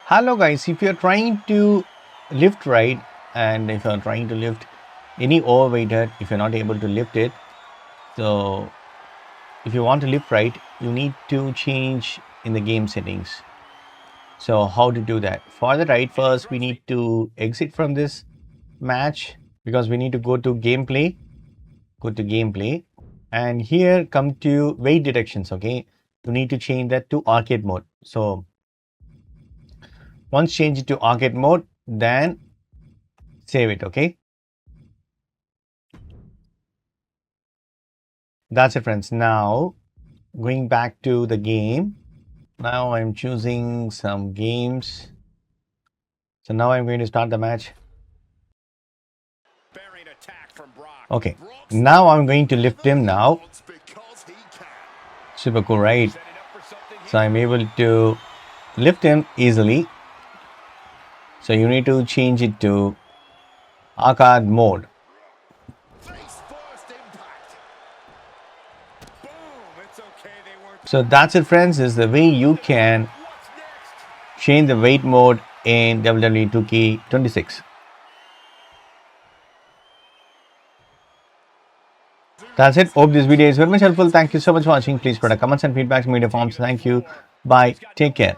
Hello guys, if you're trying to lift right and if you're trying to lift any overweighted, if you're not able to lift it, so if you want to lift right, you need to change in the game settings. So how to do that? For the right, first we need to exit from this match because we need to go to gameplay, and here come to weight detections. Okay, you need to change that to arcade mode. So once change it to arcade mode, then save it. Okay, that's it friends. Now going back to the game, now I'm choosing some games. So now I'm going to start the match. Okay, now I'm going to lift him now. Super cool, right? So I'm able to lift him easily. So you need to change it to arcade mode. So that's it friends, is the way you can change the weight mode in WWE 2K26. That's it. Hope this video is very much helpful. Thank you so much for watching. Please put a comments and feedbacks in media forms. Thank you. Bye. Take care.